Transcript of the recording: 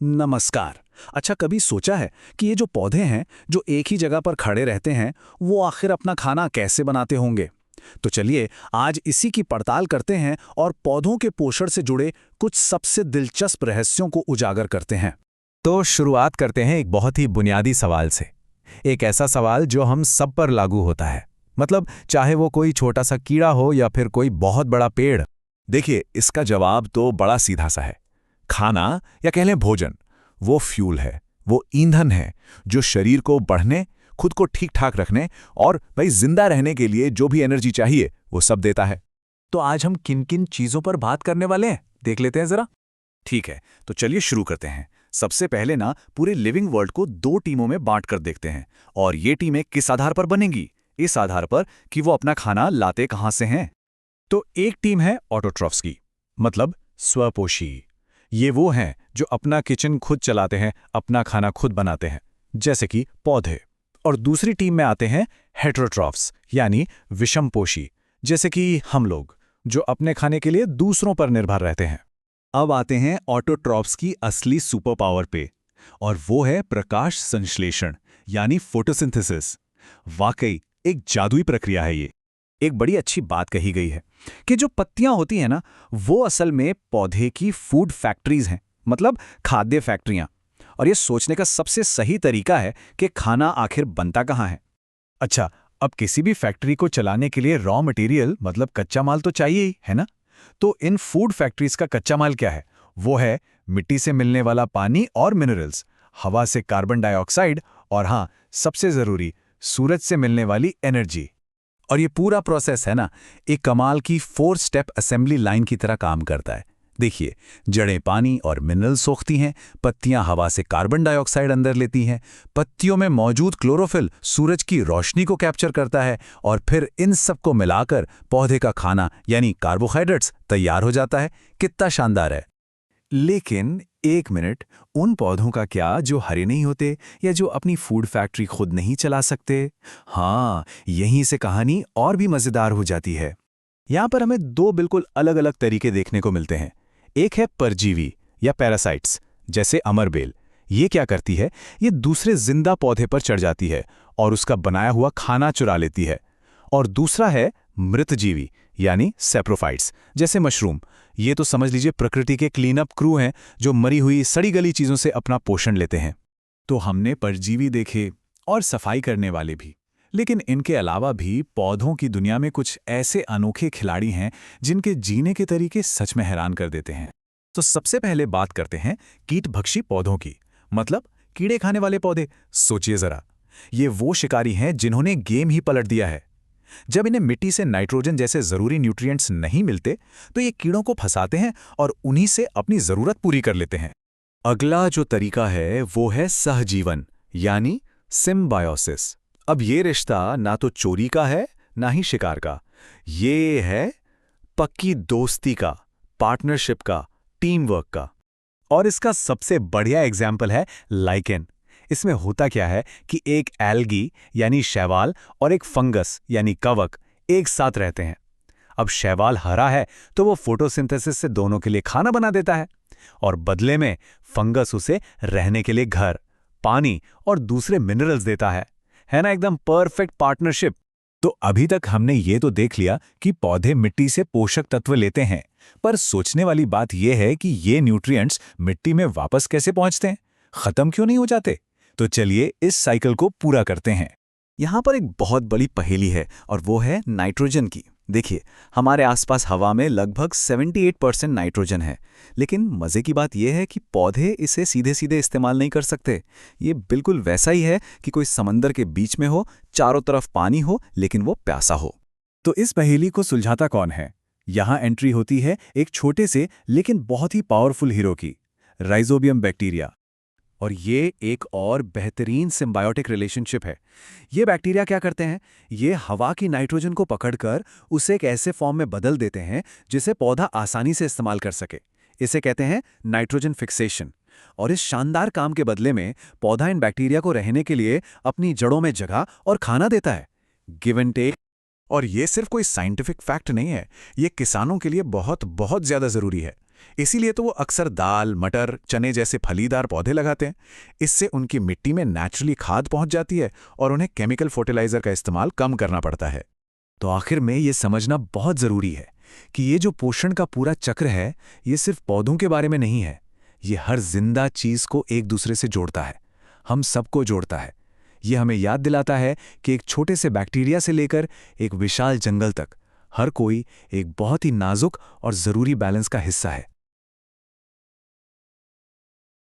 नमस्कार। अच्छा, कभी सोचा है कि ये जो पौधे हैं जो एक ही जगह पर खड़े रहते हैं, वो आखिर अपना खाना कैसे बनाते होंगे? तो चलिए आज इसी की पड़ताल करते हैं और पौधों के पोषण से जुड़े कुछ सबसे दिलचस्प रहस्यों को उजागर करते हैं। तो शुरुआत करते हैं एक बहुत ही बुनियादी सवाल से। एक ऐसा सवाल जो हम सब पर लागू होता है। मतलब चाहे वो कोई छोटा सा कीड़ा हो या फिर कोई बहुत बड़ा पेड़। देखिए, इसका जवाब तो बड़ा सीधा सा है। खाना या कह लें भोजन, वो फ्यूल है, वो ईंधन है जो शरीर को बढ़ने, खुद को ठीक ठाक रखने और भाई जिंदा रहने के लिए जो भी एनर्जी चाहिए वो सब देता है। तो आज हम किन किन चीजों पर बात करने वाले हैं, देख लेते हैं जरा। ठीक है, तो चलिए शुरू करते हैं। सबसे पहले ना पूरे लिविंग वर्ल्ड को दो टीमों में बांट कर देखते हैं। और ये टीमें किस आधार पर बनेंगी? इस आधार पर कि वो अपना खाना लाते कहाँ से हैं। तो एक टीम है ऑटोट्रॉफ्स की, मतलब स्वपोषी। ये वो हैं जो अपना किचन खुद चलाते हैं, अपना खाना खुद बनाते हैं, जैसे कि पौधे। और दूसरी टीम में आते हैं हेटेरोट्रॉफ्स, यानी विषमपोषी, जैसे कि हम लोग, जो अपने खाने के लिए दूसरों पर निर्भर रहते हैं। अब आते हैं ऑटोट्रॉफ्स की असली सुपर पावर पे, और वो है प्रकाश संश्लेषण, यानी फोटोसिंथेसिस। वाकई एक जादुई प्रक्रिया है ये। एक बड़ी अच्छी बात कही गई है कि जो पत्तियां होती हैं ना, वो असल में पौधे की फूड फैक्ट्रीज हैं, मतलब खाद्य फैक्ट्रियां। और ये सोचने का सबसे सही तरीका है कि खाना आखिर बनता कहाँ है। अच्छा, अब किसी भी फैक्ट्री को चलाने के लिए रॉ मटेरियल मतलब कच्चा माल तो चाहिए ही, है ना? तो इन फूड फैक्ट्रीज का कच्चा माल क्या है? वो है मिट्टी से मिलने वाला पानी और मिनरल्स, हवा से कार्बन डाइऑक्साइड, और हाँ, सबसे जरूरी, सूरज से मिलने वाली एनर्जी। और ये पूरा प्रोसेस है ना, एक कमाल की 4 स्टेप असेंबली लाइन की तरह काम करता है। देखिए, जड़ें पानी और मिनरल सोखती हैं, पत्तियां हवा से कार्बन डाइऑक्साइड अंदर लेती हैं, पत्तियों में मौजूद क्लोरोफिल सूरज की रोशनी को कैप्चर करता है, और फिर इन सबको मिलाकर पौधे का खाना यानी कार्बोहाइड्रेट्स तैयार हो जाता है। कितना शानदार है! लेकिन एक मिनट, उन पौधों का क्या जो हरे नहीं होते या जो अपनी फूड फैक्ट्री खुद नहीं चला सकते? हाँ, यहीं से कहानी और भी मजेदार हो जाती है। यहां पर हमें दो बिल्कुल अलग अलग तरीके देखने को मिलते हैं। एक है परजीवी या पैरासाइट्स, जैसे अमरबेल। ये क्या करती है? ये दूसरे जिंदा पौधे पर चढ़ जाती है और उसका बनाया हुआ खाना चुरा लेती है। और दूसरा है मृतजीवी, यानी सेप्रोफाइट्स, जैसे मशरूम। ये तो समझ लीजिए प्रकृति के क्लीन अप क्रू हैं जो मरी हुई सड़ी गली चीजों से अपना पोषण लेते हैं। तो हमने परजीवी देखे और सफाई करने वाले भी, लेकिन इनके अलावा भी पौधों की दुनिया में कुछ ऐसे अनोखे खिलाड़ी हैं जिनके जीने के तरीके सच में हैरान कर देते हैं। तो सबसे पहले बात करते हैं कीटभक्षी पौधों की, मतलब कीड़े खाने वाले पौधे। सोचिए जरा, ये वो शिकारी हैं जिन्होंने गेम ही पलट दिया है। जब इन्हें मिट्टी से नाइट्रोजन जैसे जरूरी न्यूट्रिएंट्स नहीं मिलते, तो ये कीड़ों को फंसाते हैं और उन्हीं से अपनी जरूरत पूरी कर लेते हैं। अगला जो तरीका है वो है सहजीवन, यानी सिम्बायोसिस। अब ये रिश्ता ना तो चोरी का है ना ही शिकार का, ये है पक्की दोस्ती का, पार्टनरशिप का, टीम वर्क का। और इसका सबसे बढ़िया एग्जाम्पल है लाइकेन। इसमें होता क्या है कि एक एल्गी यानी शैवाल और एक फंगस यानी कवक एक साथ रहते हैं। अब शैवाल हरा है तो वो फोटोसिंथेसिस से दोनों के लिए खाना बना देता है, और बदले में फंगस उसे रहने के लिए घर, पानी और दूसरे मिनरल्स देता है ना? एकदम परफेक्ट पार्टनरशिप। तो अभी तक हमने ये तो देख लिया कि पौधे मिट्टी से पोषक तत्व लेते हैं, पर सोचने वाली बात यह है कि ये न्यूट्रिएंट्स मिट्टी में वापस कैसे पहुंचते हैं? खत्म क्यों नहीं हो जाते? तो चलिए इस साइकिल को पूरा करते हैं। यहां पर एक बहुत बड़ी पहेली है, और वो है नाइट्रोजन की। देखिए, हमारे आसपास हवा में लगभग 78% नाइट्रोजन है, लेकिन मजे की बात यह है कि पौधे इसे सीधे सीधे इस्तेमाल नहीं कर सकते। ये बिल्कुल वैसा ही है कि कोई समंदर के बीच में हो, चारों तरफ पानी हो, लेकिन वो प्यासा हो। तो इस पहेली को सुलझाता कौन है? यहां एंट्री होती है एक छोटे से लेकिन बहुत ही पावरफुल हीरो की, राइजोबियम बैक्टीरिया। और ये एक और बेहतरीन सिम्बायोटिक रिलेशनशिप है। ये बैक्टीरिया क्या करते हैं? ये हवा की नाइट्रोजन को पकड़कर उसे एक ऐसे फॉर्म में बदल देते हैं जिसे पौधा आसानी से इस्तेमाल कर सके। इसे कहते हैं नाइट्रोजन फिक्सेशन। और इस शानदार काम के बदले में पौधा इन बैक्टीरिया को रहने के लिए अपनी जड़ों में जगह और खाना देता है। Give and take. और ये सिर्फ कोई साइंटिफिक फैक्ट नहीं है, ये किसानों के लिए बहुत बहुत ज्यादा जरूरी है। इसीलिए तो वो अक्सर दाल, मटर, चने जैसे फलीदार पौधे लगाते हैं। इससे उनकी मिट्टी में नेचुरली खाद पहुंच जाती है और उन्हें केमिकल फर्टिलाइजर का इस्तेमाल कम करना पड़ता है। तो आखिर में ये समझना बहुत जरूरी है कि ये जो पोषण का पूरा चक्र है, ये सिर्फ पौधों के बारे में नहीं है। ये हर जिंदा चीज को एक दूसरे से जोड़ता है, हम सबको जोड़ता है। ये हमें याद दिलाता है कि एक छोटे से बैक्टीरिया से लेकर एक विशाल जंगल तक हर कोई एक बहुत ही नाजुक और जरूरी बैलेंस का हिस्सा है।